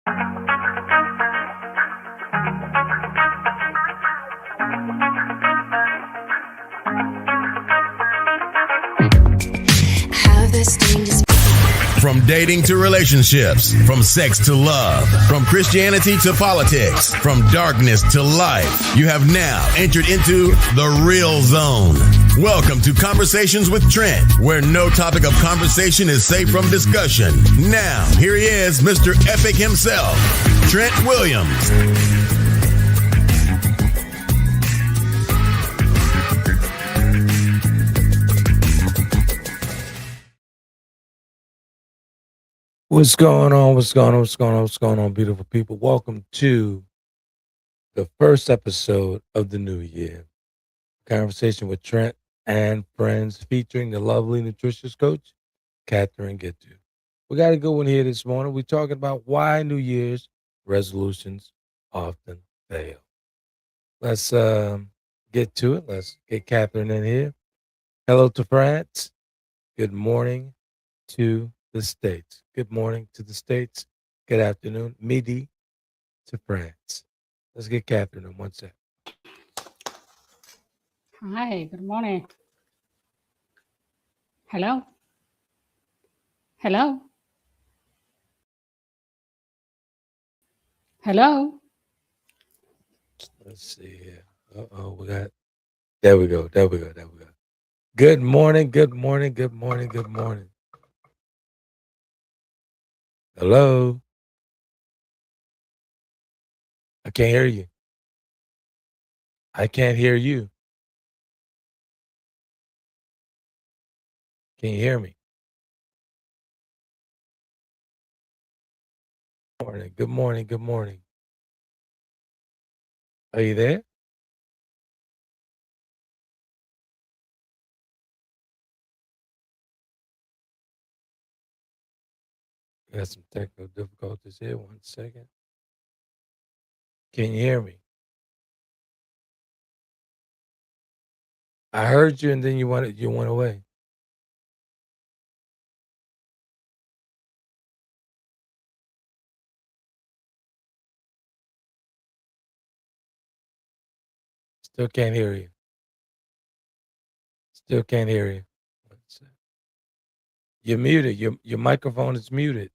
From dating to relationships, from sex to love, from Christianity to politics, from darkness to light, you have now entered into the Real Zone. Welcome to Conversations with Trent, where no topic of conversation is safe from discussion. Now, here he is, Mr. Epic himself, Trent Williams. What's going on? What's going on? What's going on? What's going on, beautiful people? Welcome to the first episode of the new year. Conversation with Trent and friends featuring the lovely nutritious coach, Cathrine. We got a good one here this morning. We're talking about why New Year's resolutions often fail. Let's get to it. Let's get Cathrine in here. Hello to France. Good morning to the States. Good morning to the States. Good afternoon. Midi to France. Let's get Cathrine in 1 sec. Hi, good morning. Hello? Hello? Hello? Let's see here. There we go. Good morning. Hello? I can't hear you. I can't hear you. Can you hear me? Good morning. Are you there? We got some technical difficulties here. 1 second. Can you hear me? I heard you and then you went away. Still can't hear you. 1 sec. You're muted. Your microphone is muted.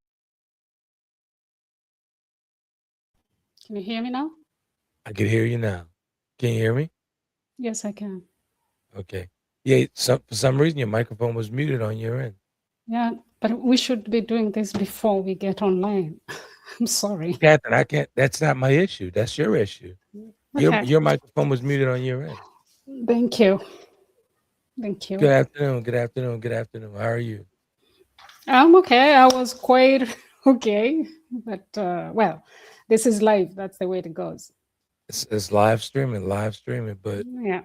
Can you hear me now? I can hear you now. Can you hear me? Yes, I can. Okay. Yeah, for some reason your microphone was muted on your end. Yeah, but we should be doing this before we get online. I'm sorry. Cathrine, I can't. That's not my issue. That's your issue. Okay. Your microphone was muted on your end. Thank you. Good afternoon. How are you? I'm okay. I was quite okay. But, well, this is live. That's the way it goes. It's live streaming, but Yeah.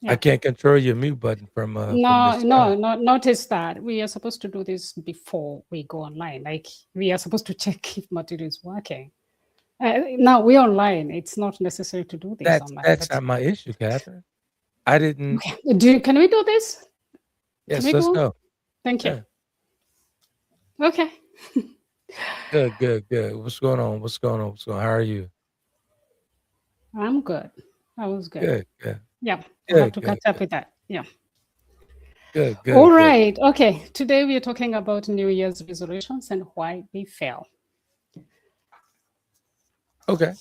I can't control your mute button from No, notice that we are supposed to do this before we go online. Like, we are supposed to check if material is working. Now we're online. It's not necessary to do this online. That's not my issue, Cathrine. I didn't. Okay. Can we do this? Yes, let's go. Thank you. Yeah. Okay. Good. What's going on? How are you? I'm good. I was good. Good. Yeah. I have to catch up with that. Yeah. Good. All right. Okay. Today we are talking about New Year's resolutions and why they fail. Okay.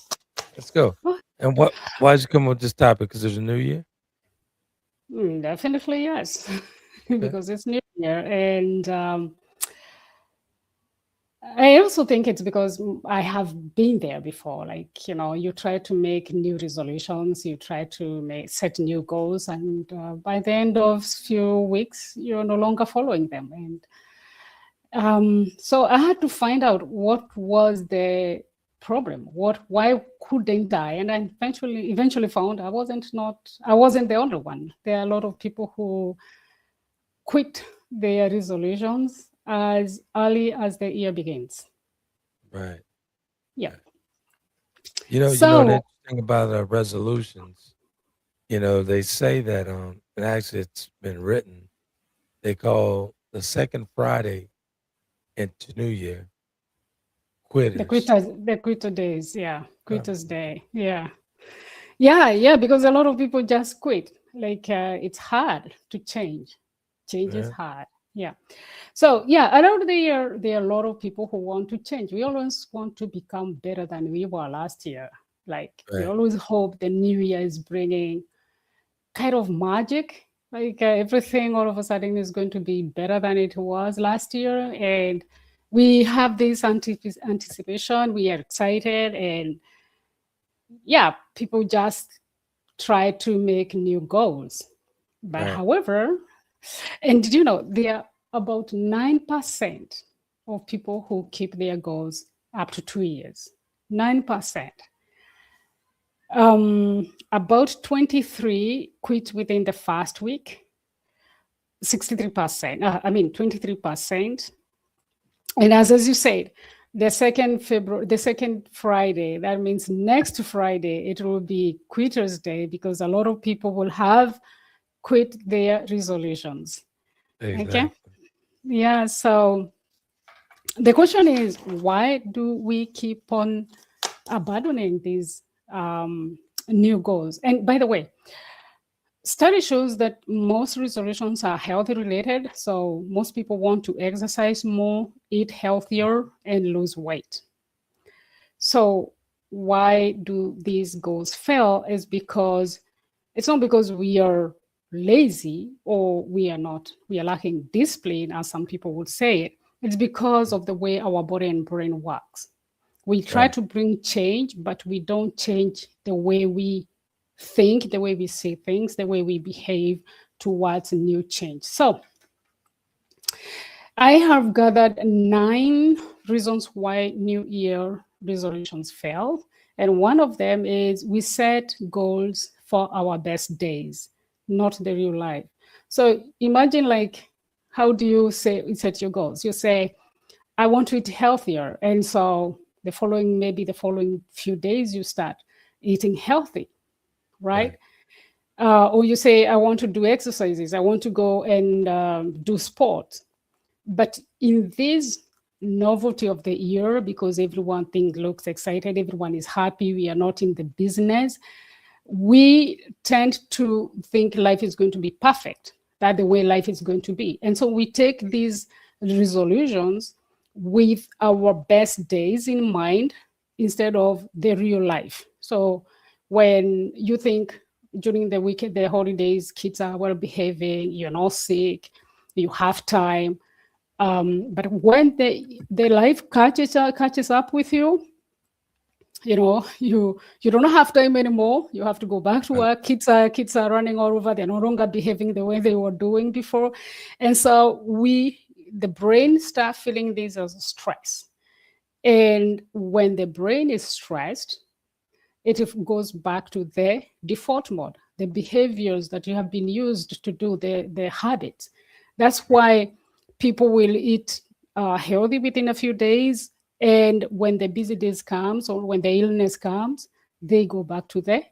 Let's go. And why did you come up with this topic? Because there's a new year? Definitely, yes. Because it's New Year. And I also think it's because I have been there before. Like, you try to make new resolutions, you try to set new goals, and by the end of few weeks, you're no longer following them. And so I had to find out what was the problem, why couldn't I? And I eventually found I wasn't the only one. There are a lot of people who quit their resolutions as early as the year begins. Right. Yeah. You know the thing about resolutions, they say that and actually it's been written, they call the second Friday into New Year, quitters. The quitter days. Yeah. Quitters day. Yeah. Yeah. Because a lot of people just quit. Like it's hard to change. Change is hard. Yeah. So yeah, around the year, there are a lot of people who want to change. We always want to become better than we were last year. Like we always hope the new year is bringing kind of magic. Like everything all of a sudden is going to be better than it was last year. And we have this anticipation. We are excited. And yeah, people just try to make new goals. But however, and did you know there are about 9% of people who keep their goals up to 2 years? 9%. About 23 quit within the first week. 63%. 23%. And as you said, the second Friday, that means next Friday, it will be Quitters Day because a lot of people will have quit their resolutions. Exactly. Okay. Yeah. So the question is, why do we keep on abandoning these new goals? And by the way, study shows that most resolutions are health related. So most people want to exercise more, eat healthier, and lose weight. So why do these goals fail? Is because it's not because we are lazy or we are lacking discipline, as some people would say it. It's because of the way our body and brain works. We try to bring change, but we don't change the way we think, the way we see things, the way we behave towards new change. So I have gathered 9 reasons why New Year resolutions fail. And one of them is we set goals for our best days, not the real life. So imagine, like, how do you set your goals? You say, I want to eat healthier. And so the following few days, you start eating healthy, right? Or you say, I want to do exercises. I want to go and do sport. But in this novelty of the year, because everyone looks excited, everyone is happy, we are not in the business, we tend to think life is going to be perfect, that the way life is going to be. And so we take these resolutions with our best days in mind instead of the real life. So when you think during the weekend, the holidays, kids are well behaving, you're not sick, you have time. But when the life catches up with you, you don't have time anymore. You have to go back to work. Kids are running all over. They're no longer behaving the way they were doing before. And so the brain starts feeling this as stress. And when the brain is stressed, it goes back to the default mode, the behaviors that you have been used to do, the habits. That's why people will eat healthy within a few days. And when the busy days comes or when the illness comes, they go back to the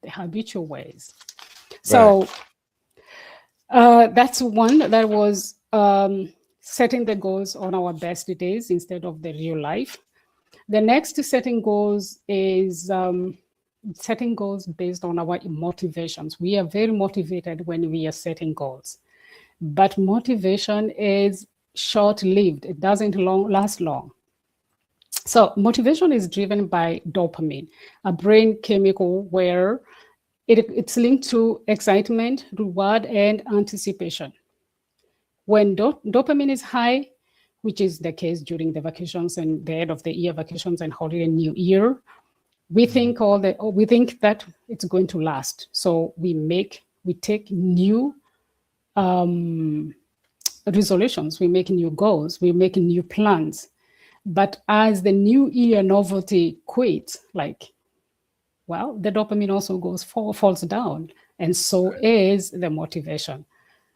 habitual ways. So that's one. That was setting the goals on our best days instead of the real life. The next setting goals is setting goals based on our motivations. We are very motivated when we are setting goals. But motivation is short-lived. It doesn't last long. So motivation is driven by dopamine, a brain chemical where it's linked to excitement, reward, and anticipation. When dopamine is high, which is the case during the vacations and the end of the year vacations and holiday New Year, we think that it's going to last. So we take new resolutions, we make new goals, we make new plans. But as the New Year novelty quits, the dopamine also falls down, and so is the motivation.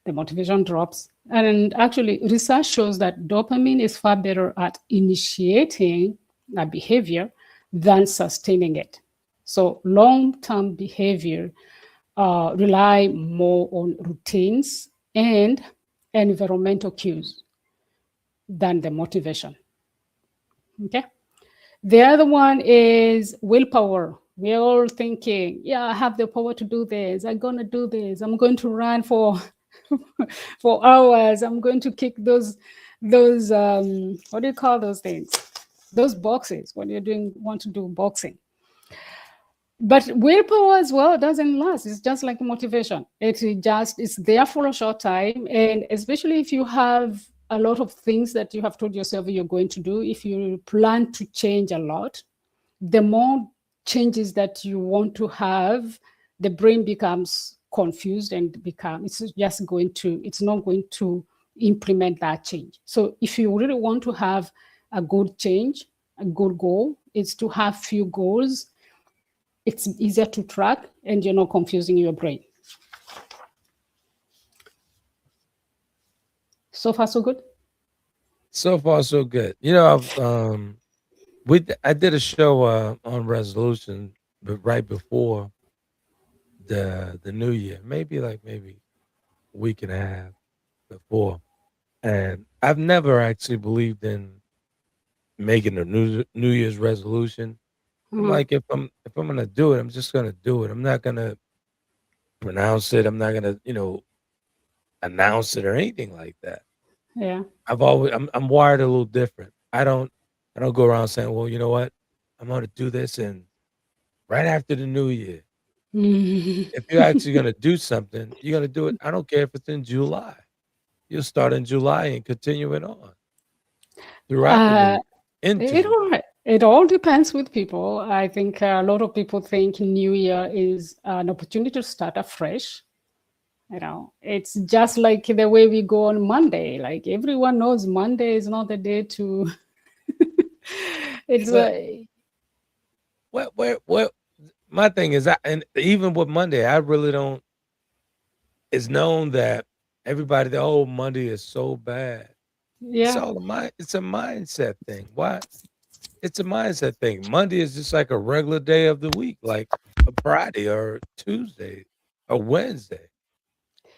The motivation drops. And actually, research shows that dopamine is far better at initiating a behavior than sustaining it. So long-term behavior rely more on routines and environmental cues than the motivation. Okay. The other one is willpower. We're all thinking, yeah, I have the power to do this. I'm gonna do this. I'm going to run for for hours. I'm going to kick those what do you call those things? Those boxes when you're doing want to do boxing. But willpower as well doesn't last. It's just like motivation. It's there for a short time, and especially if you have a lot of things that you have told yourself you're going to do. If you plan to change a lot, the more changes that you want to have, the brain becomes confused and it's not going to implement that change. So if you really want to have a good change, a good goal, it's to have few goals. It's easier to track and you're not confusing your brain. So far, so good. So far, so good. I did a show on resolution, but right before the new year, maybe a week and a half before, and I've never actually believed in making a New Year's resolution. I'm like, if I'm gonna do it, I'm just gonna do it. I'm not gonna pronounce it. I'm not gonna announce it or anything like that. Yeah. I'm wired a little different. I don't go around saying, well, you know what, I'm gonna do this and right after the new year. If you're actually gonna do something, you're gonna do it. I don't care if it's in July. You'll start in July and continue it on throughout the new Uh, year, into it the all it all depends with people. I think a lot of people think New Year is an opportunity to start afresh. It's just like the way we go on Monday. Like everyone knows Monday is not the day to. It's but what my thing is, and even with Monday, I really don't. It's known that everybody, the whole Monday is so bad. It's yeah, all a mind. It's a mindset thing. Why? It's a mindset thing. Monday is just like a regular day of the week, like a Friday or Tuesday or Wednesday.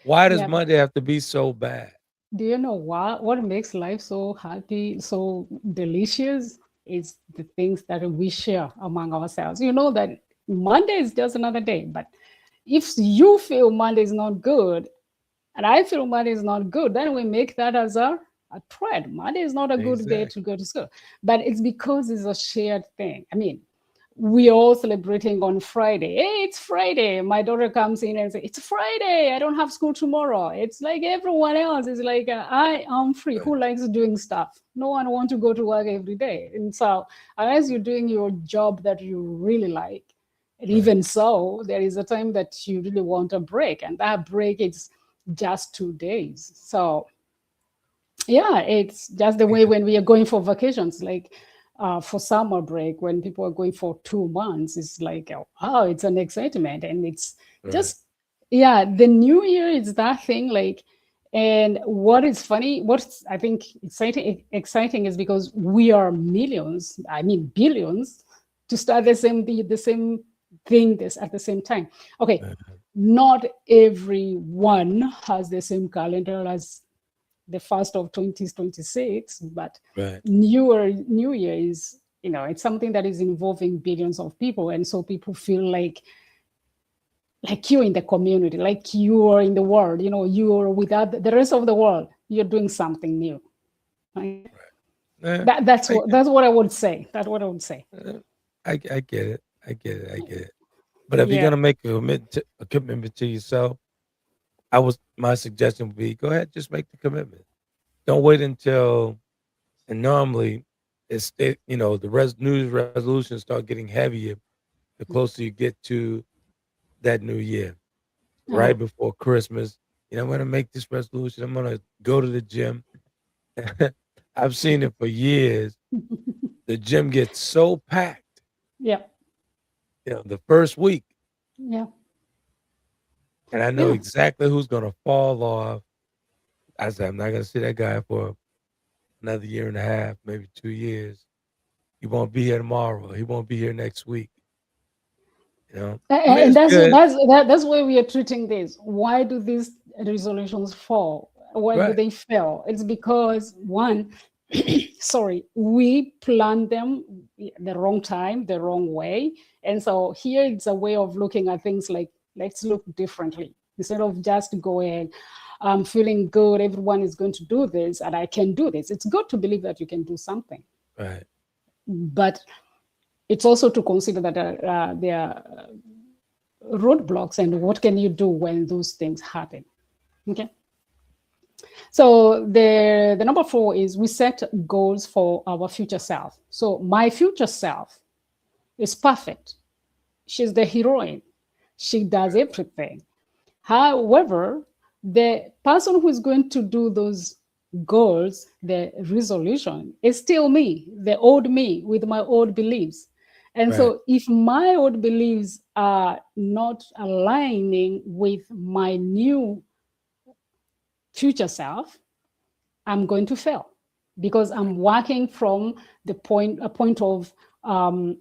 Why does yeah. Monday have to be so bad? Do you know what makes life so happy, so delicious? Is the things that we share among ourselves. You know that Monday is just another day, but if you feel Monday is not good, and I feel Monday is not good, then we make that as a thread. Monday is not a good day Exactly. to go to school, but it's because it's a shared thing. I mean, we all celebrating on Friday. Hey, it's Friday. My daughter comes in and says, "It's Friday. I don't have school tomorrow." It's like everyone else is like, I am free. Right. Who likes doing stuff? No one wants to go to work every day. And so, unless you're doing your job that you really like, and Right. even so, there is a time that you really want a break, and that break is just 2 days. So yeah, it's just the way Yeah. when we are going for vacations, like for summer break, when people are going for 2 months, it's like, oh, it's an excitement. And it's Right. just, yeah, the new year is that thing. Like, and what is funny, what's I think exciting is because we are millions, I mean, billions to start the same thing this at the same time. Okay, Right. not everyone has the same calendar as the first of 2026, but Right. New Year is, it's something that is involving billions of people, and so people feel like you're in the community, like you are in the world. You're without the rest of the world. You're doing something new. Okay? Yeah, That that's I what get, that's what I would say. That's what I would say. I get it. I get it. I get it. But if you're Yeah. gonna make a commitment to yourself, my suggestion would be go ahead, just make the commitment. Don't wait until and normally the New Year's resolutions start getting heavier the closer you get to that new year. Uh-huh. Right before Christmas, I'm gonna make this resolution. I'm gonna go to the gym. I've seen it for years. The gym gets so packed, Yeah. the first week, Yeah. and I know Yeah. exactly who's gonna fall off. I said, I'm not gonna see that guy for another year and a half, maybe 2 years. He won't be here tomorrow. He won't be here next week. I mean, And it's good, that's why we are treating this. Why do these resolutions fall? Why do right? they fail? It's because one, sorry, we plan them the wrong time, the wrong way. And so here it's a way of looking at things like, let's look differently. Instead of just going, I'm feeling good, everyone is going to do this, and I can do this. It's good to believe that you can do something. Right. But it's also to consider that there are roadblocks, and what can you do when those things happen. Okay. So the number 4 is we set goals for our future self. So my future self is perfect. She's the heroine. She does everything. However, the person who is going to do those goals, the resolution, is still me, the old me with my old beliefs. And Right. so if my old beliefs are not aligning with my new future self, I'm going to fail because I'm working from a point of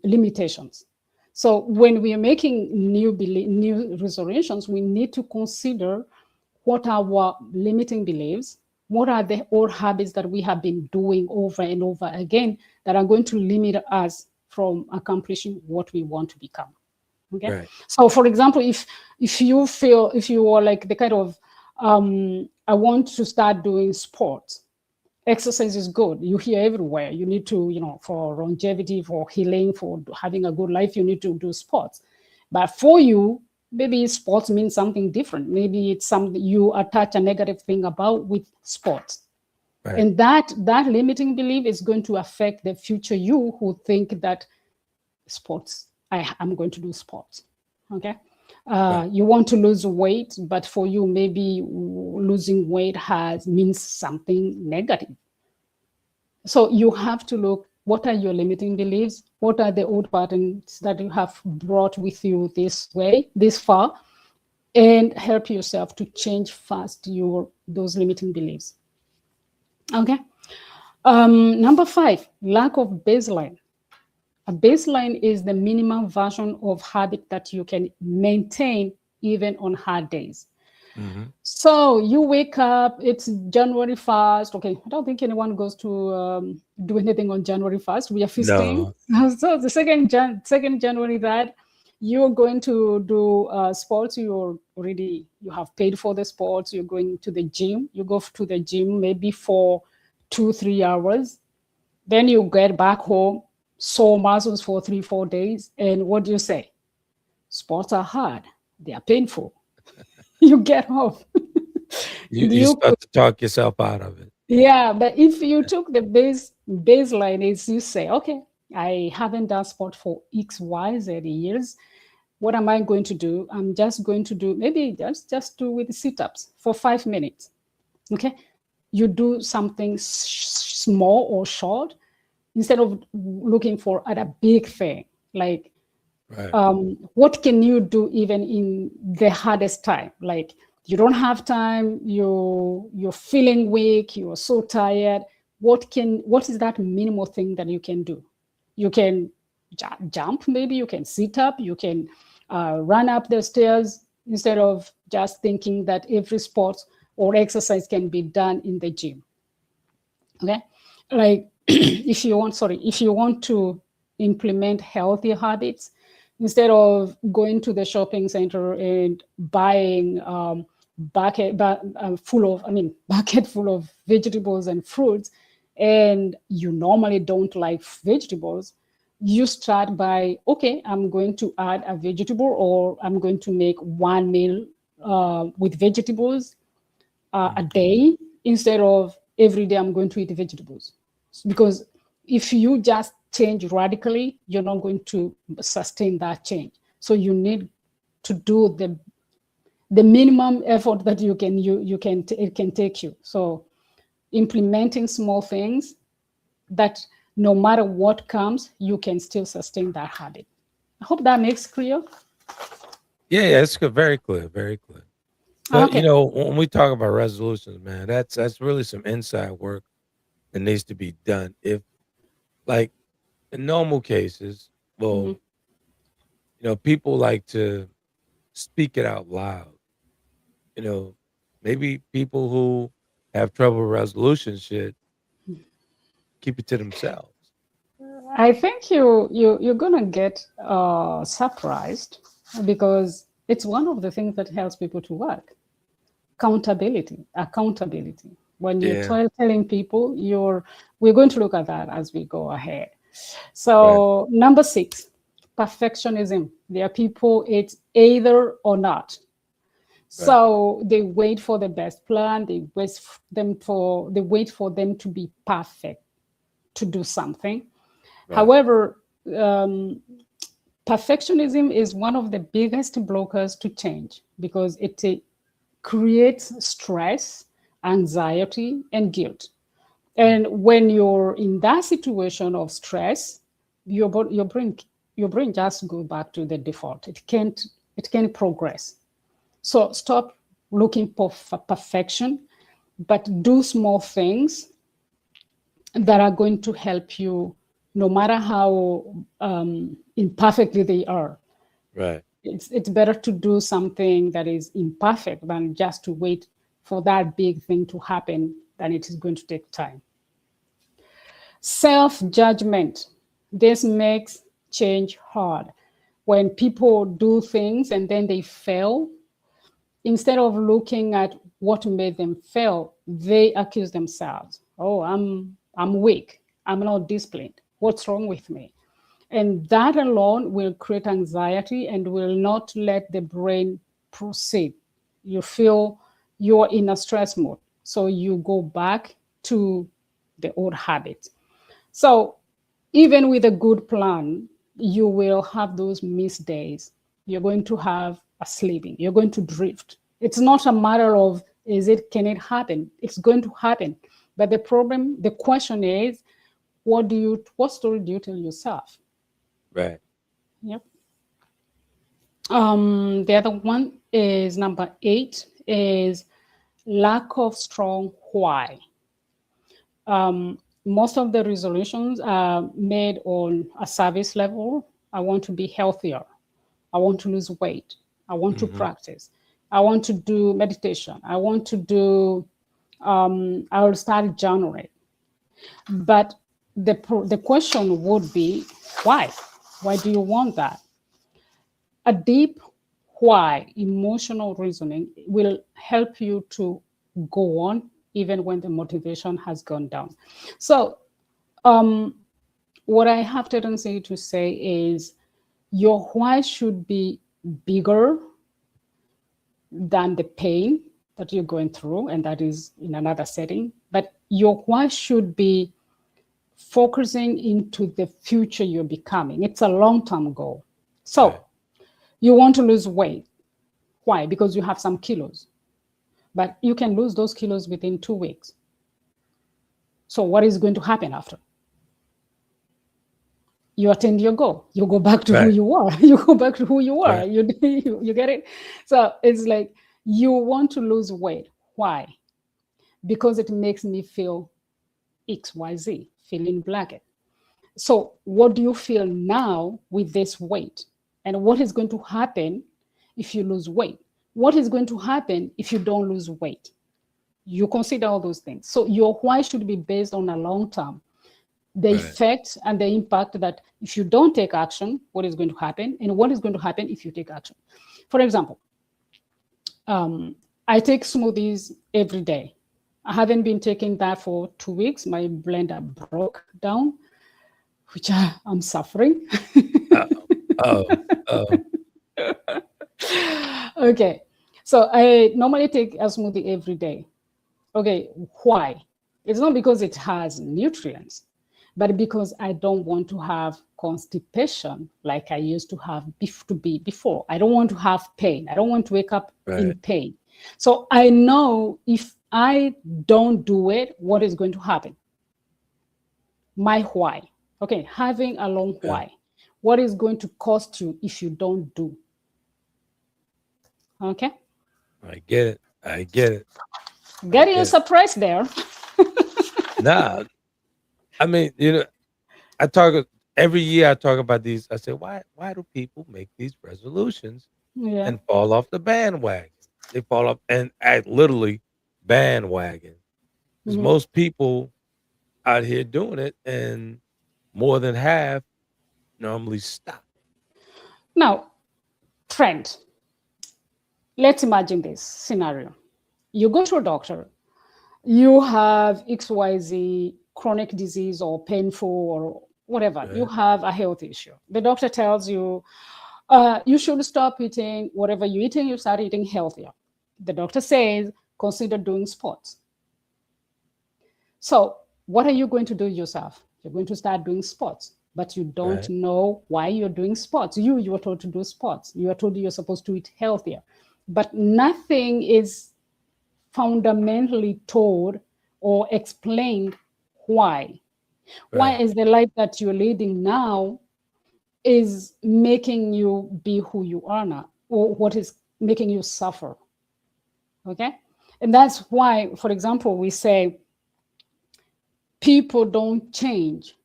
limitations. So when we are making new resolutions, we need to consider what are our limiting beliefs, what are the old habits that we have been doing over and over again that are going to limit us from accomplishing what we want to become. Okay. Right. So for example, if you are like the kind of I want to start doing sports. Exercise is good. You hear everywhere. You need to, for longevity, for healing, for having a good life, you need to do sports. But for you, maybe sports means something different. Maybe it's something you attach a negative thing about with sports. Right. And that limiting belief is going to affect the future you who think that sports, I'm going to do sports. Okay. Right. You want to lose weight, but for you, maybe losing weight means something negative. So you have to look, what are your limiting beliefs? What are the old patterns that you have brought with you this far? And help yourself to change fast those limiting beliefs. Okay. Number 5, lack of baseline. A baseline is the minimum version of habit that you can maintain even on hard days. Mm-hmm. So you wake up, it's January 1st. Okay, I don't think anyone goes to do anything on January 1st. We are feasting. No. So the second January that you're going to do sports, you have paid for the sports, you're going to the gym, you go to the gym maybe for 2-3 hours. Then you get back home, sore muscles for 3-4 days. And what do you say? Sports are hard. They are painful. You get off. You start to talk yourself out of it. Yeah, but if you took the baseline, is you say, okay, I haven't done sport for X, Y, Z years. What am I going to do? I'm just going to do maybe just do with sit-ups for 5 minutes. Okay, you do something small or short instead of looking for at a big thing. Like, Right. what can you do even in the hardest time? Like, you don't have time, you're feeling weak, you're so tired. What is that minimal thing that you can do? You can jump, maybe you can sit up, you can run up the stairs, instead of just thinking that every sport or exercise can be done in the gym. Okay, like if you want to implement healthy habits, instead of going to the shopping center and buying bucket full of vegetables and fruits, and you normally don't like vegetables, you start by, okay, I'm going to add a vegetable, or I'm going to make one meal with vegetables a day, instead of every day I'm going to eat vegetables. Because if you just change radically, you're not going to sustain that change. So you need to do the minimum effort that it can take you. So implementing small things that no matter what comes, you can still sustain that habit. I hope that makes clear. Yeah, it's good. Very clear. Very clear. But Okay. when we talk about resolutions, man, that's really some inside work that needs to be done. If, like, in normal cases, well, people like to speak it out loud. Maybe people who have trouble with resolution should keep it to themselves. I think you're gonna get surprised because it's one of the things that helps people to work. Accountability. When you Yeah. try telling people, we're going to look at that as we go ahead. Right. So number 6, perfectionism. There are people it's either or not. Right. So they wait for the best plan. They wait for them to be perfect to do something. Right. However, perfectionism is one of the biggest blockers to change because it creates stress, anxiety, and guilt. And when you're in that situation of stress, your brain just goes back to the default. It can't progress. So stop looking for perfection, but do small things that are going to help you, no matter how imperfectly they are. Right. It's better to do something that is imperfect than just to wait for that big thing to happen, than it is going to take time. Self-judgment. This makes change hard. When people do things and then they fail, instead of looking at what made them fail, they accuse themselves. Oh, I'm weak. I'm not disciplined. What's wrong with me? And that alone will create anxiety and will not let the brain proceed. You feel you're in a stress mode. So you go back to the old habits. So even with a good plan, you will have those missed days. You're going to have a sleeping. You're going to drift. It's not a matter of can it happen? It's going to happen. But the question is, what story do you tell yourself? Right. Yep. The other one is number 8 is lack of strong why. Most of the resolutions are made on a service level. I want to be healthier. I want to lose weight. I want to practice. I want to do meditation. I want to do, I will start journaling. But the question would be, why? Why do you want that? A deep why, emotional reasoning, will help you to go on even when the motivation has gone down. So, what I have tendency to say is your why should be bigger than the pain that you're going through, and that is in another setting. But your why should be focusing into the future you're becoming. It's a long-term goal. So, Right. you want to lose weight. Why? Because you have some kilos. But you can lose those kilos within 2 weeks. So what is going to happen after? You attend your goal. You go back to who Right. you were. You go back to who you were. Right. You get it? So it's like you want to lose weight. Why? Because it makes me feel XYZ, feeling blanket. So what do you feel now with this weight? And what is going to happen if you lose weight? What is going to happen if you don't lose weight? You consider all those things. So your why should be based on a long term. The Right. effect and the impact that if you don't take action, what is going to happen, and what is going to happen if you take action. For example, I take smoothies every day. I haven't been taking that for 2 weeks. My blender broke down, which I'm suffering. Oh. Okay. So I normally take a smoothie every day. Okay. Why? It's not because it has nutrients, but because I don't want to have constipation like I used to have before. I don't want to have pain. I don't want to wake up in Right. pain. So I know if I don't do it, what is going to happen? My why. Okay, having a long Yeah. why. What is going to cost you if you don't do? Okay. I get it. I get it. Getting get you it. surprised there. Nah, I mean, I talk every year. I talk about these. I say, why do people make these resolutions Yeah. and fall off the bandwagon? They fall off and act literally bandwagon because Mhm. most people out here doing it, and more than half normally stop. Now, trend. Let's imagine this scenario. You go to a doctor, you have XYZ chronic disease or painful or whatever, you Right, have a health issue. The doctor tells you, you should stop eating whatever you're eating, you start eating healthier. The doctor says, consider doing sports. So, what are you going to do yourself? You're going to start doing sports, but you don't right, know why you're doing sports. You were told to do sports. You are told you're supposed to eat healthier, but nothing is fundamentally told or explained why. Why right, is the life that you're leading now is making you be who you are now, or what is making you suffer? Okay, and that's why, for example, we say people don't change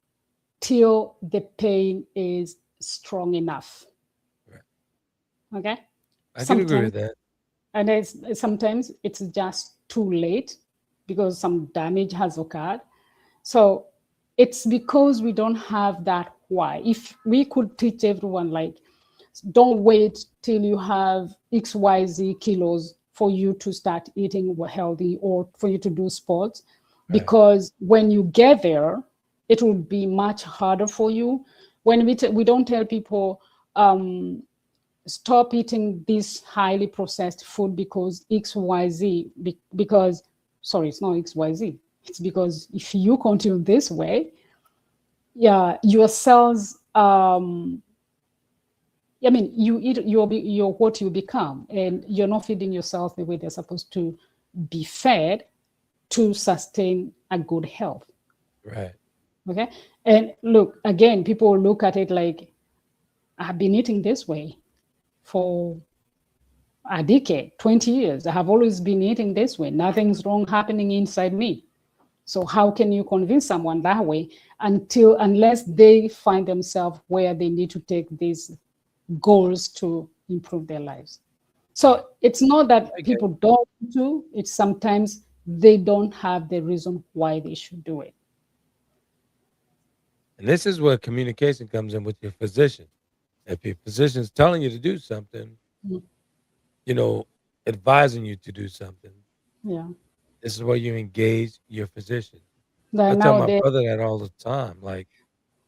till the pain is strong enough. right. Okay, I can agree sometimes, with that. and sometimes it's just too late because some damage has occurred. So it's because we don't have that why. If we could teach everyone, like, don't wait till you have XYZ kilos for you to start eating healthy or for you to do sports, Right, because when you get there, it will be much harder for you. When we don't tell people, stop eating this highly processed food because XYZ, because, sorry, it's not XYZ. It's because if you continue this way, yeah, your cells, I mean, you eat, you're what you become, and you're not feeding yourself the way they're supposed to be fed to sustain a good health. right. Okay. And look, again, people look at it like, I've been eating this way for a decade, 20 years. I have always been eating this way. Nothing's wrong happening inside me. So how can you convince someone that way unless they find themselves where they need to take these goals to improve their lives? Right. So it's not that I get people don't do, it's sometimes they don't have the reason why they should do it. And this is where communication comes in with your physician. If your physician's telling you to do something, Mm. you know, advising you to do something, Yeah. this is where you engage your physician. I Then tell my nowadays, brother that all the time. Like,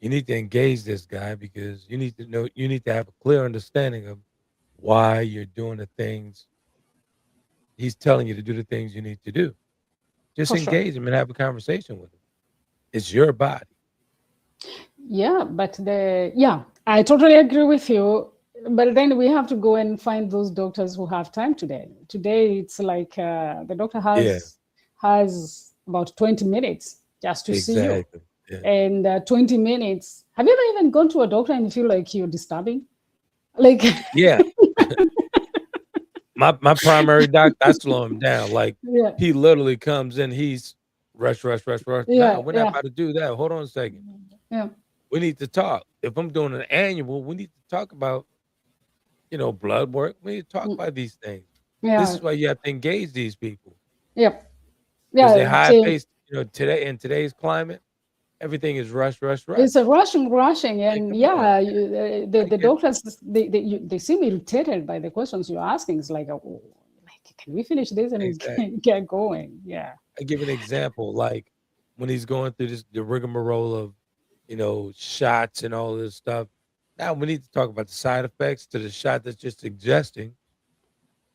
you need to engage this guy because you need to know, you need to have a clear understanding of why you're doing the things he's telling you to do, the things you need to do. Just for sure. engage him and have a conversation with him. It's your body. Yeah, yeah, I totally agree with you. But then we have to go and find those doctors who have time today. Today, it's like the doctor Yeah, has about 20 minutes just to see you. exactly. Yeah. And 20 minutes. Have you ever even gone to a doctor and you feel like you're disturbing? Like, Yeah. My primary doctor, I slow him down. Like, yeah, he literally comes in, he's rush, rush, rush, rush. Nah, yeah, we're not yeah, about to do that. Hold on a second. yeah, We need to talk. If I'm doing an annual, we need to talk about, blood work. We need to talk mm, about these things. This yeah, is why you have to engage these people yeah, because they're yeah. high paced. Today in today's climate, everything is rush, rush, rush. It's a rushing, Hey, and come on. yeah, I the get doctors they seem irritated by the questions you're asking. It's like, oh, like, can we finish this and exactly. get going? Yeah, I give an example, like when he's going through the rigmarole of, shots and all this stuff. Now we need to talk about the side effects to the shot that's just suggesting,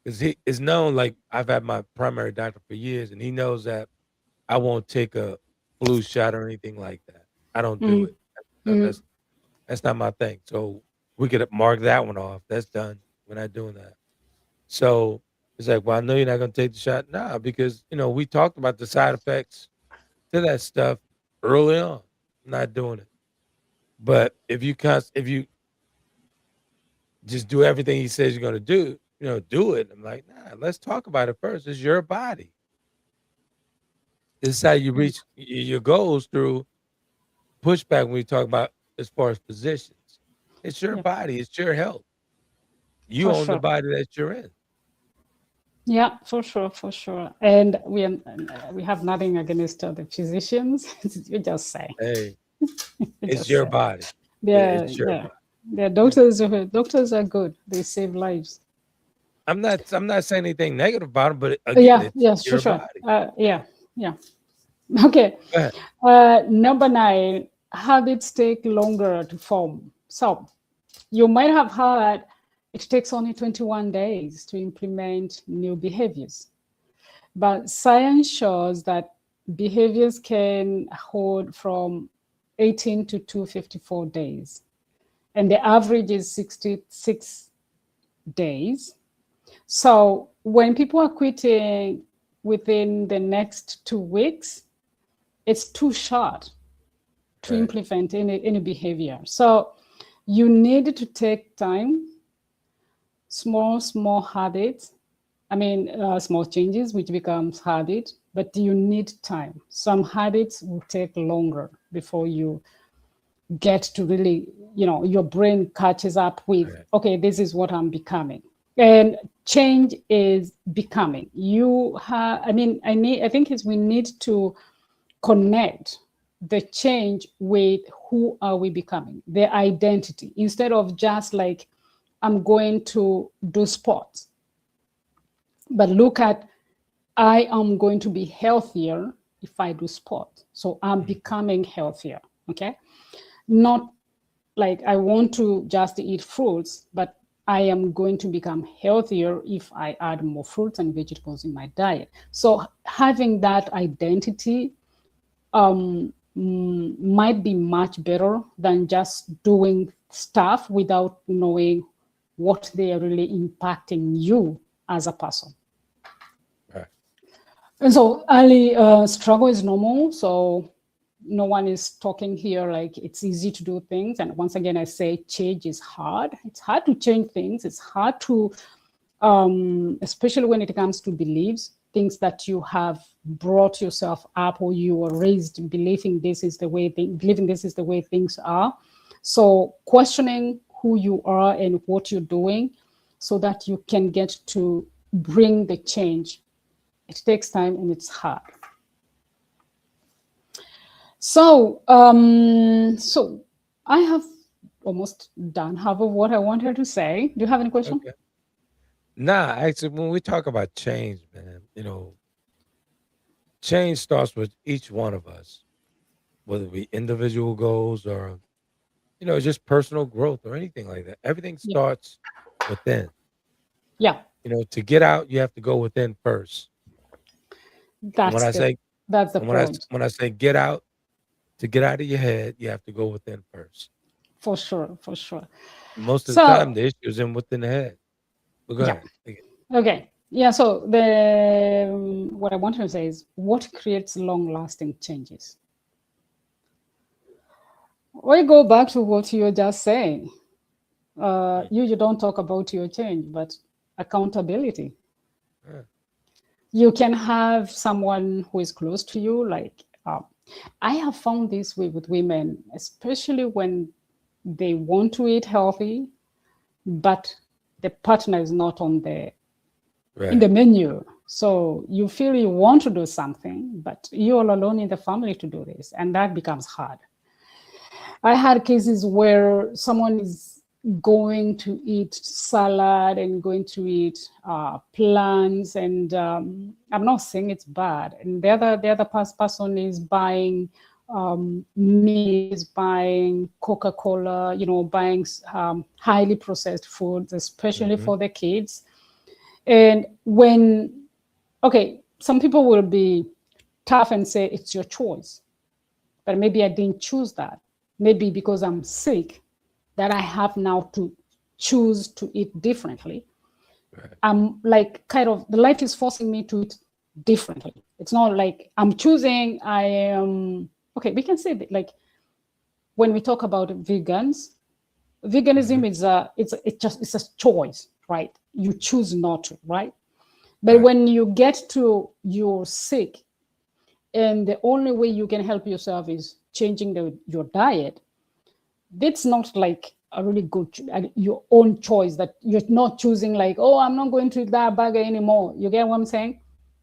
because he is known. Like, I've had my primary doctor for years, and he knows that I won't take a flu shot or anything like that. I don't do mm, it. No, mm, that's not my thing. So we could mark that one off. That's done. We're not doing that. So it's like, well, I know you're not going to take the shot now because we talked about the side effects to that stuff early on. I'm not doing it. But if you just do everything he says you're going to do, do it. I'm like, nah. Let's talk about it first. It's your body. This is how you mm, reach your goals through pushback when we talk about as far as positions. It's your yeah, body. It's your health. You for own the sure. body that you're in. Yeah, for sure, for sure. And we have nothing against the physicians. You just say, Hey, you it's just your say. body. They're It's your yeah, body. they're Yeah. doctors are good. They save lives. I'm not saying anything negative about them, but again, Yeah, it's yes, for your sure. body. Yeah, Yeah. yeah. Okay. Go ahead. Number 9, habits take longer to form. So you might have heard it takes only 21 days to implement new behaviors. But science shows that behaviors can hold from 18 to 254 days. And the average is 66 days. So when people are quitting within the next 2 weeks, it's too short to Right. implement any behavior. So you need to take time, small habits. I mean, small changes, which becomes habit, but you need time. Some habits will take longer before you get to really, your brain catches up with, Right. okay, this is what I'm becoming. And change is becoming. I think we need to connect the change with who are we becoming, the identity, instead of just like, I'm going to do sports, but look at, I am going to be healthier if I do sport. So I'm Mhm. becoming healthier. Okay. Not like I want to just eat fruits, but I am going to become healthier if I add more fruits and vegetables in my diet. So having that identity might be much better than just doing stuff without knowing what they are really impacting you as a person. Right. And so early struggle is normal. So no one is talking here like it's easy to do things. And once again, I say change is hard. It's hard to change things. It's hard to, especially when it comes to beliefs, things that you have brought yourself up or you were raised believing this is the way things are. So questioning who you are and what you're doing so that you can get to bring the change, it takes time and it's hard. So I have almost done half of what I wanted to say. Do you have any question? Okay. Nah, actually, when we talk about change, man, change starts with each one of us, whether it be individual goals or, just personal growth or anything like that. Everything Yeah, starts within. yeah. To get out, you have to go within first. And when That's I the say that's the and when I point. when I say get out, to get out of your head, you have to go within first. For sure, for sure. Most of the time, So the issue is within the head. But go yeah, ahead. okay, yeah. So the what I wanted to say is what creates long-lasting changes. We go back to what you were just saying. Mm, You don't talk about your change, but accountability. yeah, You can have someone who is close to you, like I have found this way with women, especially when they want to eat healthy, but the partner is not in the right. menu. So you feel you want to do something, but you're all alone in the family to do this, and that becomes hard. I had cases where someone is going to eat salad and going to eat plants, and I'm not saying it's bad. And the other person is buying meat, is buying Coca-Cola, buying highly processed foods, especially Mhm. for the kids. And okay, some people will be tough and say it's your choice, but maybe I didn't choose that. Maybe because I'm sick, that I have now to choose to eat differently. Right. I'm like kind of the life is forcing me to eat differently. It's not like I'm choosing. I am okay. We can say that like when we talk about vegans, Mhm. veganism is it's a choice, right? You choose not to, right? But Right. when you get to you're sick, and the only way you can help yourself is changing your diet, that's not like a really good, your own choice, that you're not choosing like, oh, I'm not going to eat that burger anymore. You get what I'm saying?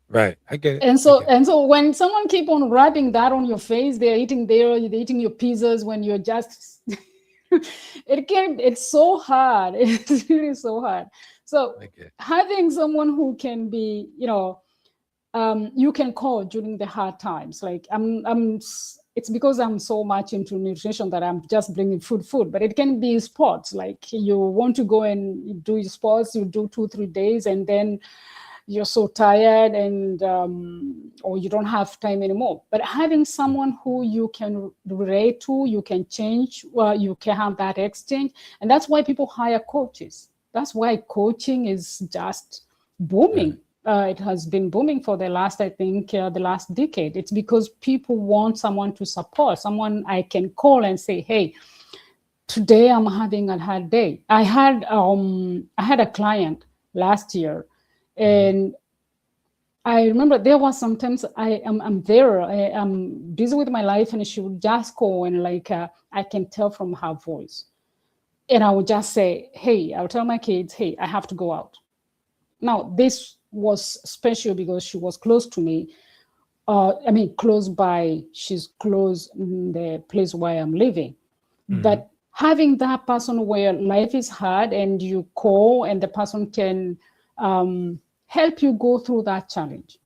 Right. I get it. And so when someone keep on wrapping that on your face, they're eating they're eating your pizzas when you're just it's so hard. It's really so hard. So having someone who can be, you can call during the hard times. Like it's because I'm so much into nutrition that I'm just bringing food, but it can be sports. Like you want to go and do your sports, you do 2-3 days, and then you're so tired and or you don't have time anymore. But having someone who you can relate to, you can change, you can have that exchange. And that's why people hire coaches. That's why coaching is just booming. It has been booming for the last, I think, the last decade. It's because people want someone to support, someone I can call and say, hey, today I'm having a hard day. I had a client last year, and I remember there was sometimes I'm there, I'm busy with my life, and she would just call and like I can tell from her voice, and I would just say, hey, I'll tell my kids, hey, I have to go out. Now this was special because she was close to me. Close by. She's close in the place where I'm living, but having that person where life is hard and you call and the person can help you go through that challenge.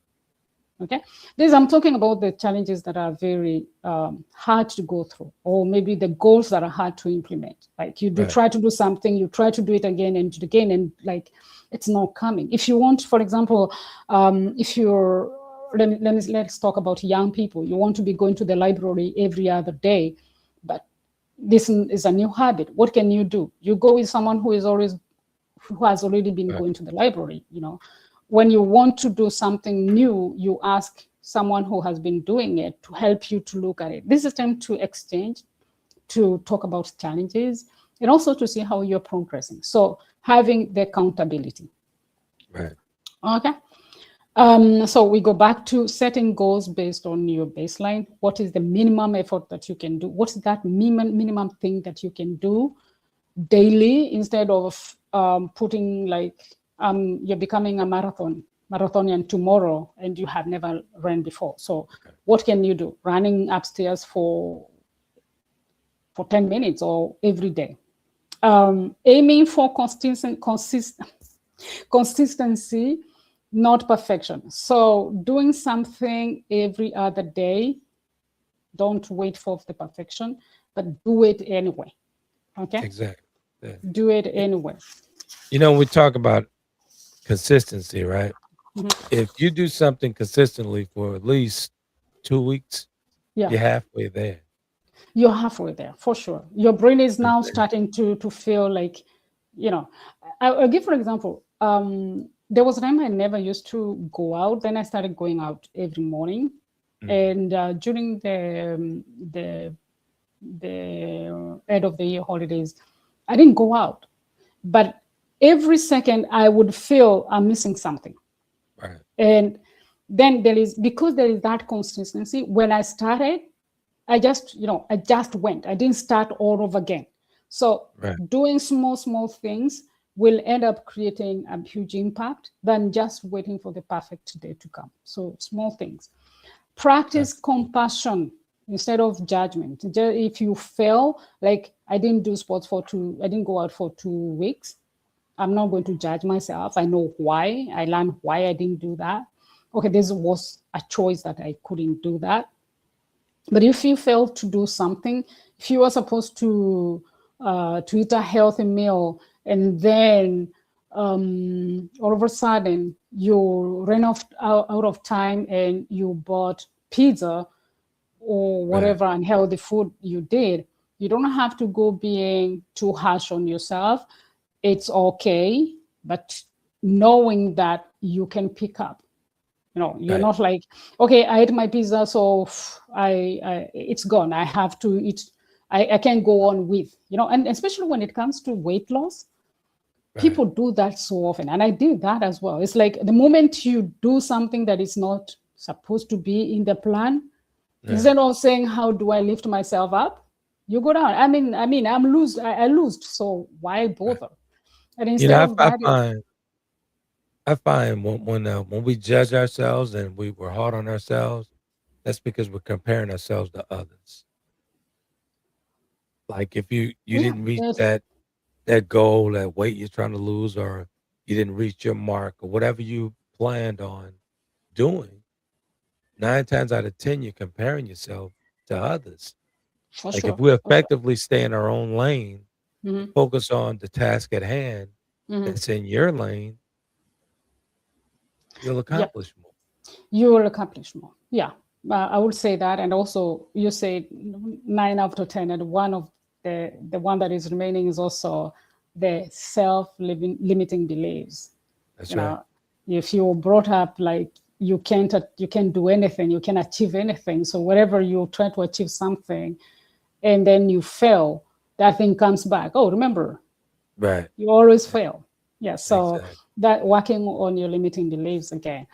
Okay, I'm talking about the challenges that are very hard to go through, or maybe the goals that are hard to implement. Like you do try to do something, you try to do it again and again, and like it's not coming. If you want, for example, if you're let's talk about young people. You want to be going to the library every other day, but this is a new habit. What can you do? You go with someone who has already been going to the library. When you want to do something new, you ask someone who has been doing it to help you to look at it. This is time to exchange, to talk about challenges, and also to see how you're progressing. So having the accountability. Right. Okay. So we go back to setting goals based on your baseline. What is the minimum effort that you can do? What's that minimum thing that you can do daily, instead of putting like you're becoming a marathonian tomorrow and you have never ran before. So what can you do? Running upstairs for 10 minutes or every day. Aiming for consistency, not perfection. So doing something every other day, don't wait for the perfection, but do it anyway. Okay? Exactly. Yeah. Do it anyway. We talk about consistency, right? If you do something consistently for at least 2 weeks, you're halfway there. You're halfway there, for sure. Your brain is now starting to feel like, I'll give for example, there was a time I never used to go out. Then I started going out every morning. And during the end of the year holidays, I didn't go out. But every second I would feel I'm missing something. Right. And then because there is that consistency, when I started, I just went. I didn't start all over again. So doing small things will end up creating a huge impact than just waiting for the perfect day to come. So small things. Practice compassion instead of judgment. If you fail, like I didn't go out for 2 weeks, I'm not going to judge myself. I know why. I learned why I didn't do that. Okay, this was a choice that I couldn't do that. But if you fail to do something, if you were supposed to eat a healthy meal, and then all of a sudden you ran out of time and you bought pizza or whatever unhealthy food you did, you don't have to go being too harsh on yourself. It's okay, but knowing that you can pick up. You're not like, okay, I ate my pizza, so it's gone. I have to eat. I can't go on with, and especially when it comes to weight loss, people do that so often. And I did that as well. It's like the moment you do something that is not supposed to be in the plan, instead of saying, how do I lift myself up? you go down. I'm lose. I lose. So why Right. bother? And You instead know, of that, I find when we judge ourselves and we're hard on ourselves, that's because we're comparing ourselves to others. Like if you yeah, didn't reach that goal, that weight you're trying to lose, or you didn't reach your mark, or whatever you planned on doing, 9 times out of 10, you're comparing yourself to others. for Like if sure, we for sure. effectively stay in our own lane and Hmm. focus on the task at hand Hmm. that's in your lane, you'll Yeah, accomplish more. you will accomplish more. Yeah, I would say that. And also, you say 9 out of 10, and one of the one that is remaining is also the self-limiting beliefs. That's You right. know, if you're brought up like you can't do anything, you can achieve anything. So wherever you try to achieve something, and then you fail, that thing comes back. Oh, remember, Right. you always fail. Yeah. So Exactly. that working on your limiting beliefs again.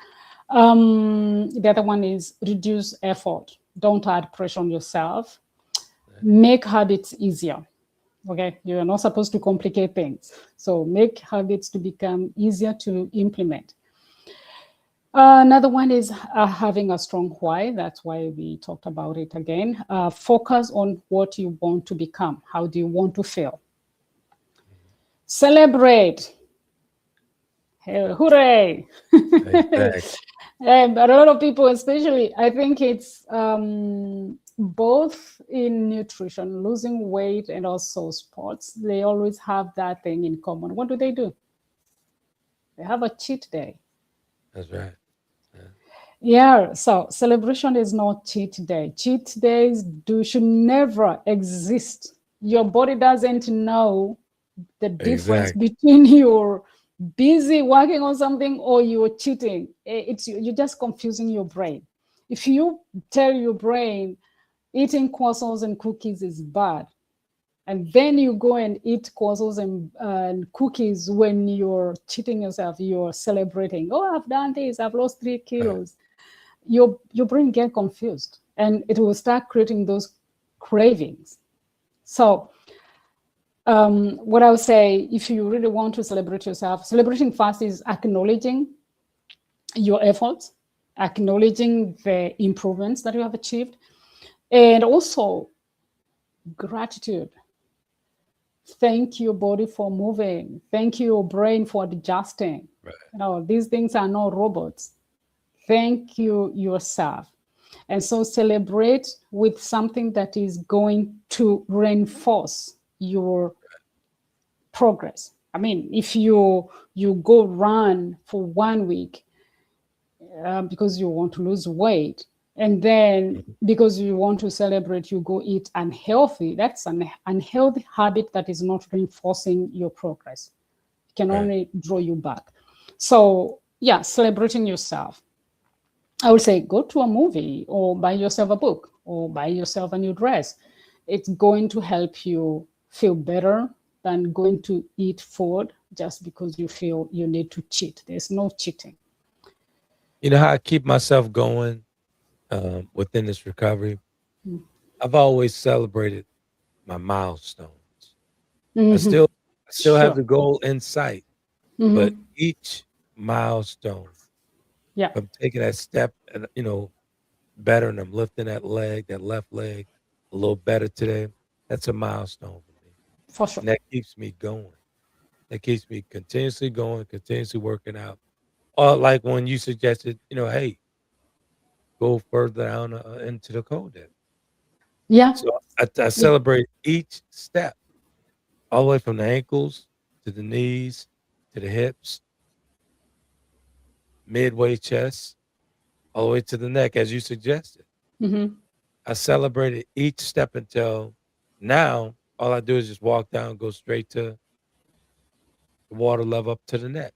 The other one is reduce effort. Don't add pressure on yourself. Right. Make habits easier. Okay, you are not supposed to complicate things. So make habits to become easier to implement. Another one is having a strong why. That's why we talked about it again. Focus on what you want to become. How do you want to feel? Celebrate. Hey, hooray! Exactly. But a lot of people, especially, I think it's both in nutrition, losing weight, and also sports. They always have that thing in common. What do? They have a cheat day. That's right. Yeah. Yeah, so celebration is not cheat day. Cheat days should never exist. Your body doesn't know the difference Exactly. between you're busy working on something or you're cheating. You're just confusing your brain. If you tell your brain eating croissants and cookies is bad, and then you go and eat croissants and cookies when you're cheating yourself, you're celebrating. Oh, I've done this. I've lost 3 kilos. Your brain get confused, and it will start creating those cravings. So what I would say, if you really want to celebrate yourself, celebrating fast is acknowledging your efforts, acknowledging the improvements that you have achieved, and also gratitude. Thank your body for moving. Thank your brain for adjusting. Right. These things are not robots. Thank you yourself. And so celebrate with something that is going to reinforce your progress. I mean, if you go run for 1 week because you want to lose weight, and then Mhm. because you want to celebrate, you go eat unhealthy, that's an unhealthy habit that is not reinforcing your progress. It can Right. only draw you back. So, yeah, celebrating yourself. I would say go to a movie or buy yourself a book or buy yourself a new dress. It's going to help you feel better than going to eat food just because you feel you need to cheat. There's no cheating. You know how I keep myself going within this recovery? Mm. I've always celebrated my milestones. I Mhm. still I still have Sure. the goal in sight, but Hmm. each milestone, Yeah, I'm taking that step and better, and I'm lifting that left leg a little better today. That's a milestone for me. for sure. And that keeps me going. That keeps me continuously going, continuously working out. Or like when you suggested, hey, go further down into the code. Yeah. So I Yeah. celebrate each step, all the way from the ankles to the knees to the hips, midway chest, all the way to the neck, as you suggested. Hmm. I celebrated each step until now. All I do is just walk down, go straight to the water level up to the neck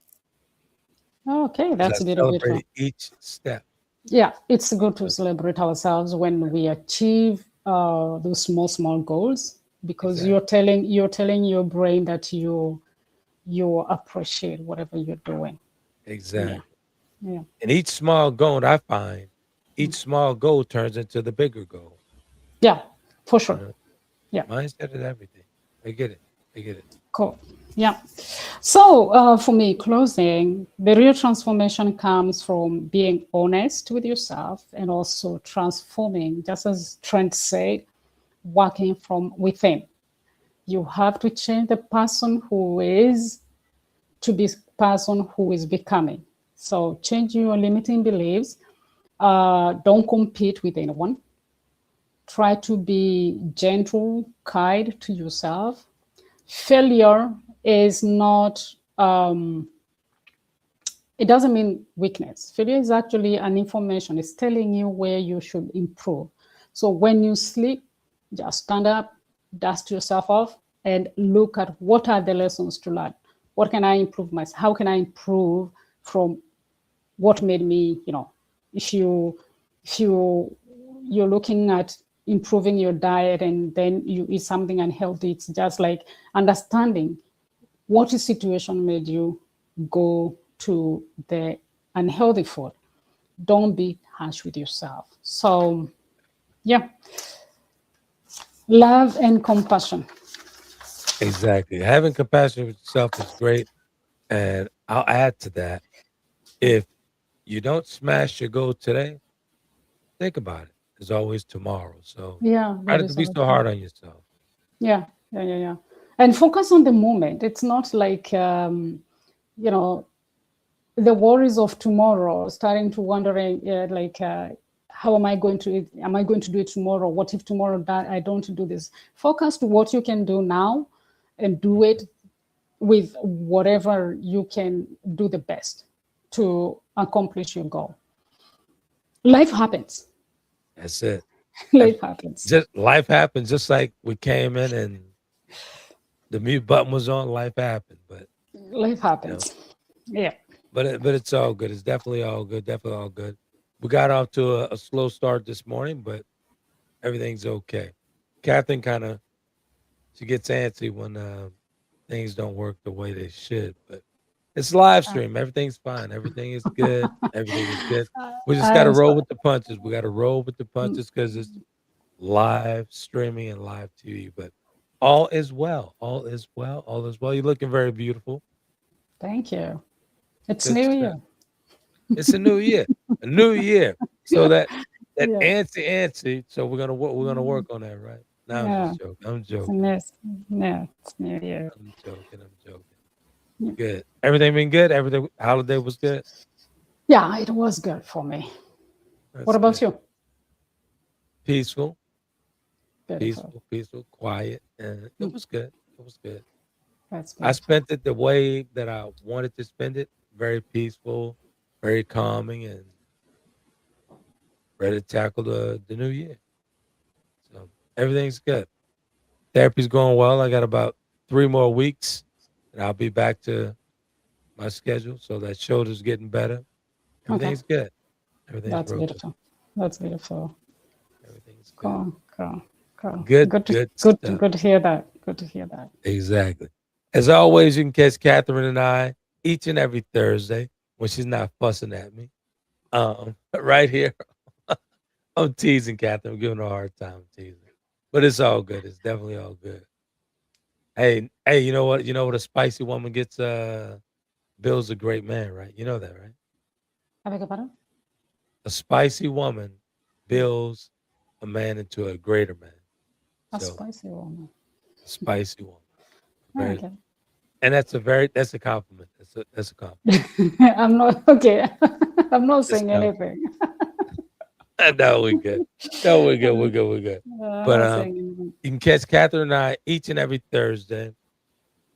Okay, because I that's really beautiful. celebrated each step. Yeah, it's good to celebrate ourselves when we achieve those small goals, because Exactly. you're telling your brain that you appreciate whatever you're doing. Yeah, Exactly. yeah, And each small goal, I find, each small goal turns into the bigger goal. yeah, for You sure. know, Yeah. Mindset is everything. I get it. I get it. Cool. Yeah. So for me, closing, the real transformation comes from being honest with yourself and also transforming, just as Trent said, working from within. You have to change the person who is to be person who is becoming. So change your limiting beliefs. Don't compete with anyone. Try to be gentle, kind to yourself. Failure is not, it doesn't mean weakness. Failure is actually an information. It's telling you where you should improve. So when you sleep, just stand up, dust yourself off, and look at what are the lessons to learn. What can I improve myself? How can I improve from what made me, if you're looking at improving your diet and then you eat something unhealthy, it's just like understanding what is situation made you go to the unhealthy food. Don't be harsh with yourself. So yeah, love and compassion. Exactly. Having compassion with yourself is great. And I'll add to that. If you don't smash your goal today, think about it. There's always tomorrow. So Yeah, try there not to is be always so hard tomorrow. on yourself. Yeah. And focus on the moment. It's not like you know the worries of tomorrow, starting to wondering how am I going to do it tomorrow? What if tomorrow that I don't do this? Focus to what you can do now and do it with whatever you can do the best to accomplish your goal. Life happens. That's it. Life happens. Just life happens. Just like we came in and the mute button was on. Life happened, but Life you know, happens. Yeah. but it's all good. It's definitely all good. Definitely all good. We got off to a slow start this morning, but everything's okay. Catherine kind of she gets antsy when things don't work the way they should, but it's live stream. Everything's fine. Everything is good. Everything is good. We just got to I'm roll sorry. with the punches. We got to roll with the punches because it's live streaming and live TV. But all is well. All is well. All is well. You're looking very beautiful. Thank you. It's Good New stuff. Year. It's a new year. A new year. So that Yeah. antsy. So we're gonna work on that, right? No, I'm Yeah. just joking. I'm It's a joking. mess. Yeah. It's New Year. I'm joking. I'm joking. Yeah. Good. Everything been good. Everything holiday was good. Yeah, it was good for me. What That's about good. you? Peaceful. Beautiful. Peaceful, peaceful, quiet, and it Mm, was good. It was good. that's I beautiful. spent it the way that I wanted to spend it. Very peaceful, very calming, and ready to tackle the new year. So everything's good. Therapy's going well. I got about 3 more weeks, and I'll be back to my schedule. So that shoulder's getting better. Okay. Everything's good. Everything's That's real good. beautiful. That's beautiful. Everything's good. Cool. Cool. Cool. Good, Good to good good stuff. good to hear that. Good to hear that. Exactly. As always, you can catch Catherine and I each and every Thursday when she's not fussing at me. Right here. I'm teasing Catherine. I'm giving her a hard time. I'm teasing. But it's all good. It's definitely all good. Hey, you know what? You know what a spicy woman gets Bill's a great man, right? You know that, right? I beg your pardon? A spicy woman builds a man into a greater man. A So spicy woman. a spicy woman. Very Okay. and that's a compliment. That's a compliment. I'm not okay. I'm not That's a saying compliment. anything. No, we good. No, we're good. We're good. We're good. I'm But not saying anything. you can catch Catherine and I each and every Thursday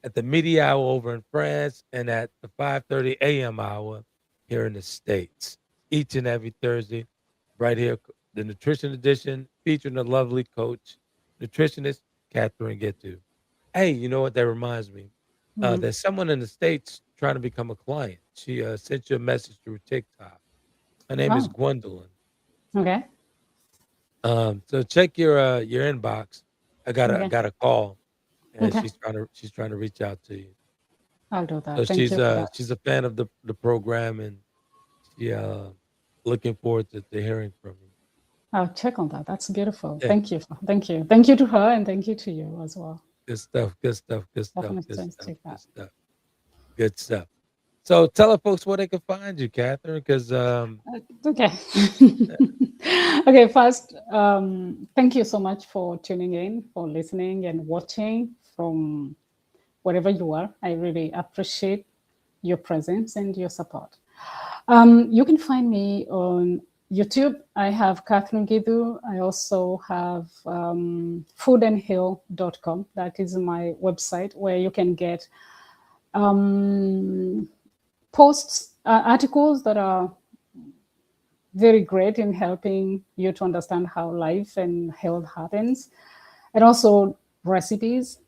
at the midi hour over in France and at the 5:30 a.m. hour here in the States. Each and every Thursday, right here, the Nutrition Edition featuring the lovely coach, nutritionist Catherine Getu. Hey, you know what? That reminds me. Mhm. There's someone in the States trying to become a client. She sent you a message through TikTok. Her name is Oh, Gwendolyn. okay. So check your inbox. I Okay. got a call, and Okay. she's trying to reach out to you. I'll do So that. Thank you for that. she's a fan of the program, and she looking forward to hearing from you. I'll check on that. That's beautiful. Yeah. Thank you. Thank you. Thank you to her and thank you to you as well. Good stuff. Good stuff. Good stuff. Definitely Good stuff. check Good that. stuff. Good stuff. So tell our folks where they can find you, Cathrine, because Okay. Okay, first, thank you so much for tuning in, for listening and watching from wherever you are. I really appreciate your presence and your support. You can find me on YouTube. I have Cathrine Gidu. I also have foodandheal.com. That is my website where you can get posts, articles that are very great in helping you to understand how life and health happens, and also recipes.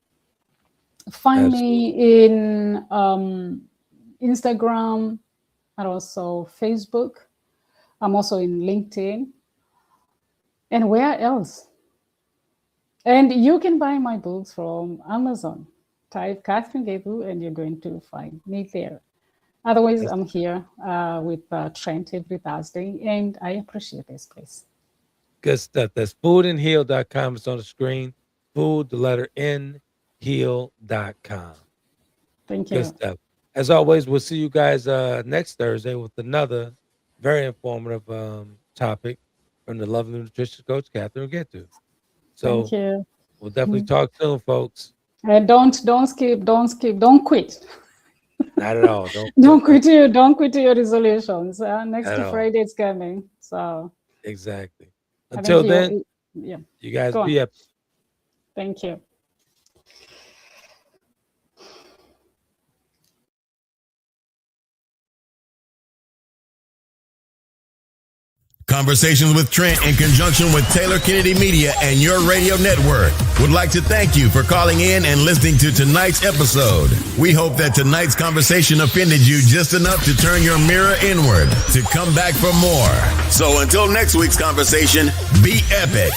Find me in Instagram and also Facebook. I'm also in LinkedIn. And where else? And you can buy my books from Amazon. Type Cathrine Gebu and you're going to find me there. Otherwise, I'm here with Trent every Thursday, and I appreciate this place. Good stuff. That's foodandheal.com. It's on the screen. Food, the letter N, heal.com. Thank you. Good stuff. As always, we'll see you guys next Thursday with another very informative topic from the lovely nutrition coach, Cathrine Gebu. So thank you. We'll definitely talk soon, folks. And don't skip, don't quit. Not at all. Don't quit your resolutions. Next Friday it's coming. So exactly. Until then, you guys be up. Thank you. Conversations with Trent in conjunction with Taylor Kennedy Media and your radio network would like to thank you for calling in and listening to tonight's episode. We hope that tonight's conversation offended you just enough to turn your mirror inward to come back for more. So until next week's conversation, be epic.